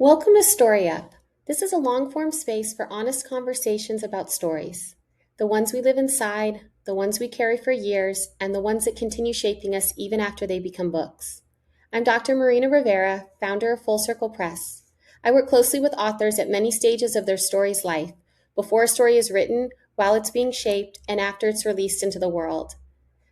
Welcome to StoryUp. This is a long-form space for honest conversations about stories. The ones we live inside, the ones we carry for years, and the ones that continue shaping us even after they become books. I'm Dr. Marina Rivera, founder of Full Circle Press. I work closely with authors at many stages of their story's life, before a story is written, while it's being shaped, and after it's released into the world.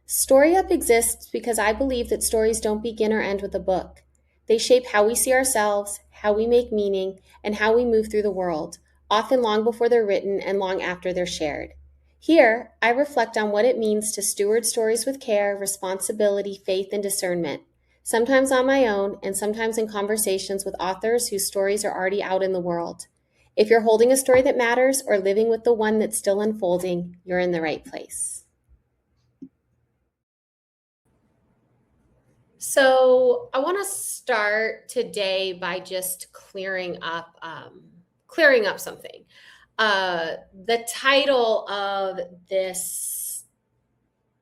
StoryUp exists because I believe that stories don't begin or end with a book. They shape how we see ourselves, how we make meaning, and how we move through the world, often long before they're written and long after they're shared. Here, I reflect on what it means to steward stories with care, responsibility, faith, and discernment, sometimes on my own and sometimes in conversations with authors whose stories are already out in the world. If you're holding a story that matters or living with the one that's still unfolding, you're in the right place. So I want to start today by just clearing up something. The title of this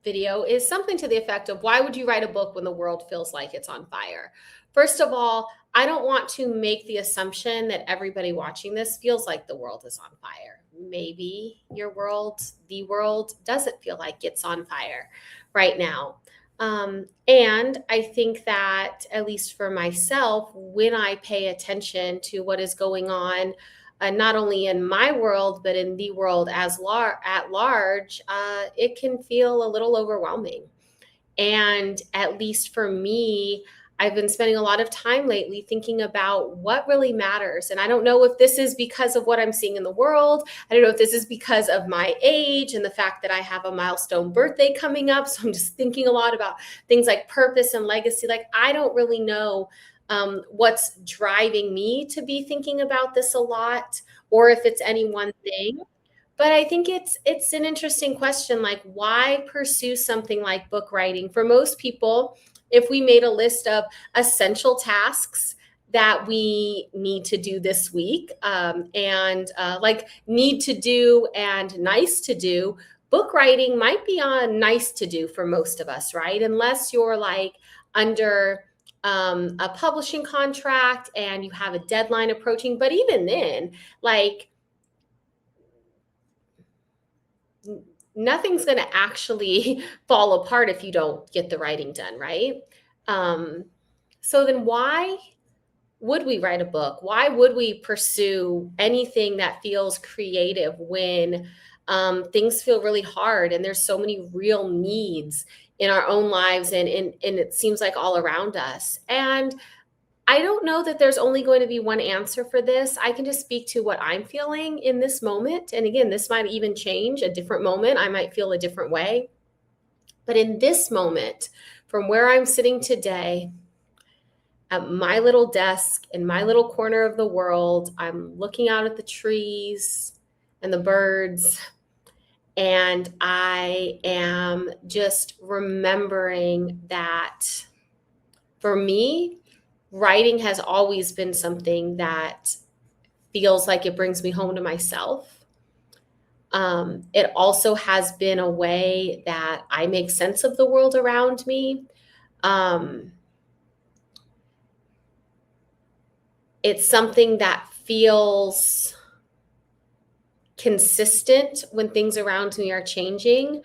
video is something to the effect of, why would you write a book when the world feels like it's on fire? First of all, I don't want to make the assumption that everybody watching this feels like the world is on fire. Maybe the world doesn't feel like it's on fire right now. And I think that, at least for myself, when I pay attention to what is going on, not only in my world, but in the world at large, it can feel a little overwhelming. And at least for me, I've been spending a lot of time lately thinking about what really matters. And I don't know if this is because of what I'm seeing in the world. I don't know if this is because of my age and the fact that I have a milestone birthday coming up. So I'm just thinking a lot about things like purpose and legacy. Like, I don't really know what's driving me to be thinking about this a lot, or if it's any one thing. But I think it's an interesting question, like, why pursue something like book writing? For most people, if we made a list of essential tasks that we need to do this week, and like need to do and nice to do, book writing might be on nice to do for most of us, right? Unless you're like under a publishing contract and you have a deadline approaching. But even then, like, nothing's going to actually fall apart if you don't get the writing done, right? So then why would we write a book? Why would we pursue anything that feels creative when things feel really hard and there's so many real needs in our own lives and it seems like all around us? And I don't know that there's only going to be one answer for this. I can just speak to what I'm feeling in this moment. And again, this might even change. A different moment, I might feel a different way. But in this moment, from where I'm sitting today, at my little desk in my little corner of the world, I'm looking out at the trees and the birds, and I am just remembering that for me, writing has always been something that feels like it brings me home to myself. It also has been a way that I make sense of the world around me. It's something that feels consistent when things around me are changing.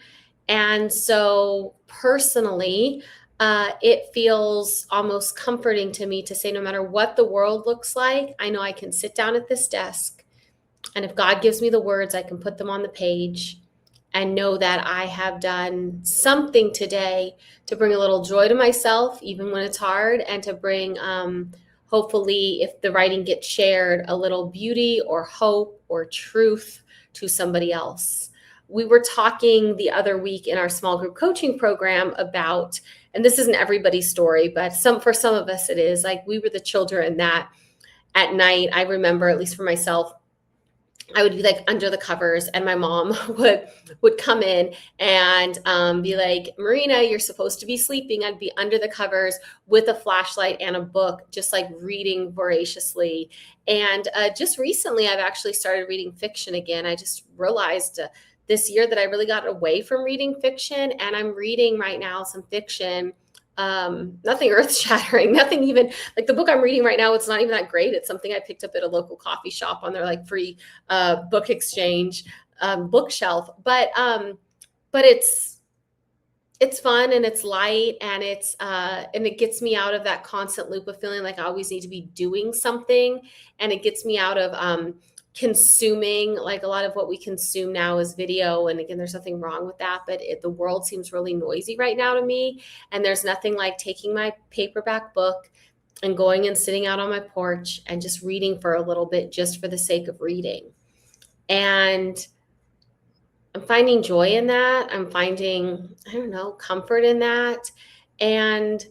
And so personally, it feels almost comforting to me to say, no matter what the world looks like, I know I can sit down at this desk, and if God gives me the words, I can put them on the page and know that I have done something today to bring a little joy to myself, even when it's hard, and to bring, hopefully, if the writing gets shared, a little beauty or hope or truth to somebody else. We were talking the other week in our small group coaching program about, and this isn't everybody's story, but for some of us it is, like, we were the children that at night, I remember, at least for myself, I would be like under the covers, and my mom would come in and be like, Marina, you're supposed to be sleeping. I'd be under the covers with a flashlight and a book, just like reading voraciously. And just recently, I've actually started reading fiction again. I just realized this year that I really got away from reading fiction, and I'm reading right now some fiction Nothing earth shattering, nothing even like the book I'm reading right now. It's not even that great. It's something I picked up at a local coffee shop on their like free book exchange bookshelf. But it's fun and it's light and it gets me out of that constant loop of feeling like I always need to be doing something, and it gets me out of consuming. Like a lot of what we consume now is video, and again, there's nothing wrong with that, but the world seems really noisy right now to me, and there's nothing like taking my paperback book and going and sitting out on my porch and just reading for a little bit just for the sake of reading. And I'm finding joy in that. I'm finding, I don't know, comfort in that. And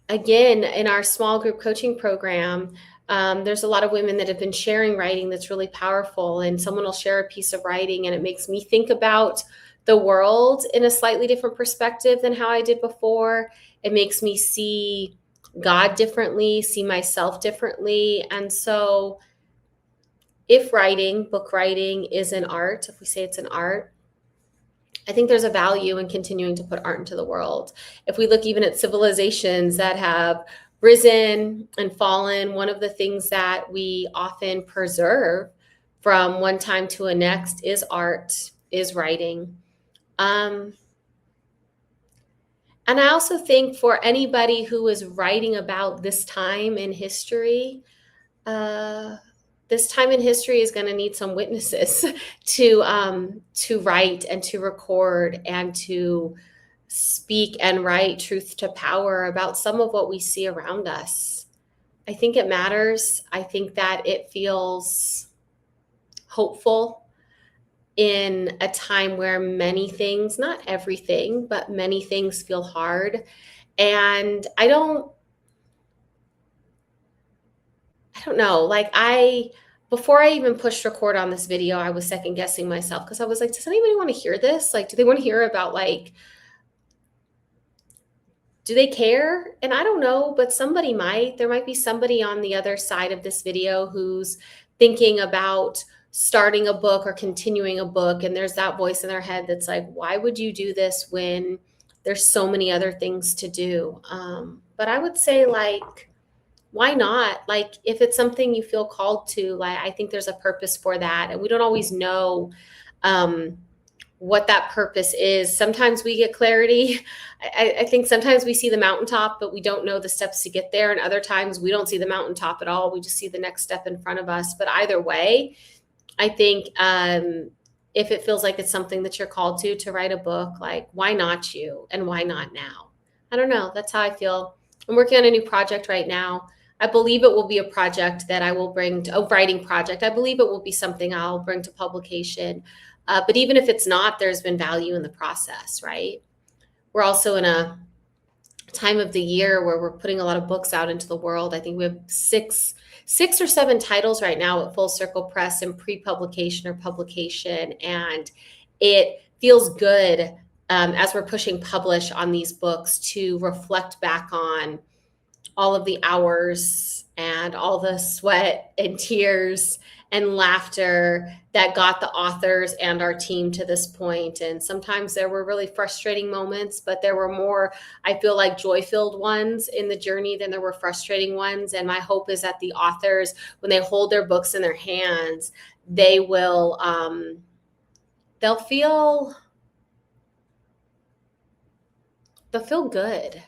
again, in our small group coaching program, there's a lot of women that have been sharing writing that's really powerful. And someone will share a piece of writing, and it makes me think about the world in a slightly different perspective than how I did before. It makes me see God differently, see myself differently. And so if writing, book writing is an art, if we say it's an art, I think there's a value in continuing to put art into the world. If we look even at civilizations that have risen and fallen, one of the things that we often preserve from one time to a next is art, is writing. And I also think for anybody who is writing about this time in history, this time in history is going to need some witnesses to write and to record and to speak and write truth to power about some of what we see around us. I think it matters. I think that it feels hopeful in a time where many things, not everything, but many things feel hard. And I don't know, like before I even pushed record on this video, I was second guessing myself because I was like, does anybody want to hear this? Like, do they want to hear about like, do they care? And I don't know, but somebody might. There might be somebody on the other side of this video who's thinking about starting a book or continuing a book. And there's that voice in their head that's like, why would you do this when there's so many other things to do? But I would say like, why not? Like if it's something you feel called to, like I think there's a purpose for that. And we don't always know what that purpose is. Sometimes we get clarity. I think sometimes we see the mountaintop, but we don't know the steps to get there. And other times we don't see the mountaintop at all. We just see the next step in front of us. But either way, I think if it feels like it's something that you're called to write a book, like why not you and why not now? I don't know. That's how I feel. I'm working on a new project right now. I believe it will be a project that I will bring to a writing project. I believe it will be something I'll bring to publication. But even if it's not, there's been value in the process, right? We're also in a time of the year where we're putting a lot of books out into the world. I think we have six or seven titles right now at Full Circle Press in pre-publication or publication. And it feels good as we're pushing publish on these books to reflect back on all of the hours and all the sweat and tears and laughter that got the authors and our team to this point. And sometimes there were really frustrating moments, but there were more, I feel like, joy-filled ones in the journey than there were frustrating ones. And my hope is that the authors, when they hold their books in their hands, they will, they'll feel good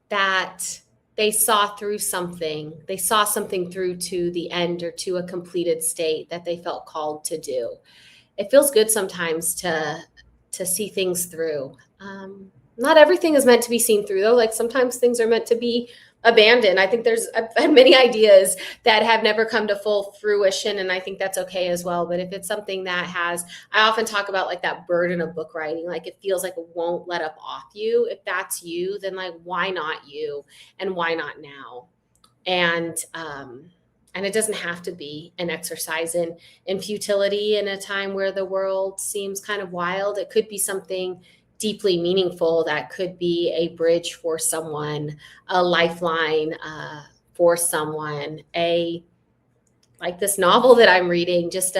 that they saw through something. They saw something through to the end or to a completed state that they felt called to do. It feels good sometimes to see things through. Not everything is meant to be seen through, though. Like sometimes things are meant to be abandoned. I think I've had many ideas that have never come to full fruition, and I think that's okay as well. But if it's something that I often talk about like that burden of book writing, like it feels like it won't let up off you. If that's you, then like, why not you? And why not now? And it doesn't have to be an exercise in futility in a time where the world seems kind of wild. It could be something deeply meaningful that could be a bridge for someone, a lifeline for someone, a like this novel that I'm reading, just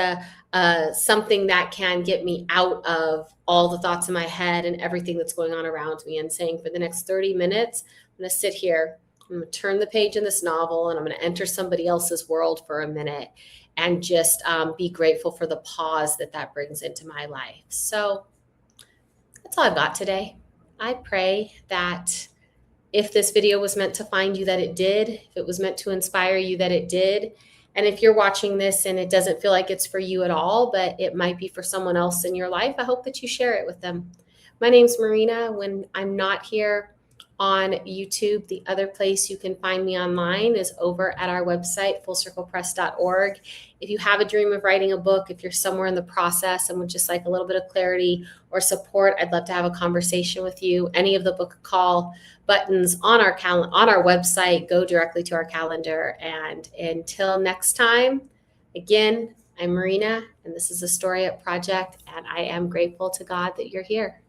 something that can get me out of all the thoughts in my head and everything that's going on around me, and saying for the next 30 minutes, I'm going to sit here, I'm going to turn the page in this novel, and I'm going to enter somebody else's world for a minute and just be grateful for the pause that that brings into my life. So that's all I've got today. I pray that if this video was meant to find you, that it did. If it was meant to inspire you, that it did. And if you're watching this and it doesn't feel like it's for you at all, but it might be for someone else in your life, I hope that you share it with them. My name's Marina. When I'm not here on YouTube, the other place you can find me online is over at our website, fullcirclepress.org. If you have a dream of writing a book, if you're somewhere in the process and would just like a little bit of clarity or support, I'd love to have a conversation with you. Any of the book call buttons on our on our website go directly to our calendar. And until next time, again, I'm Marina, and this is a StoryUp project, and I am grateful to God that you're here.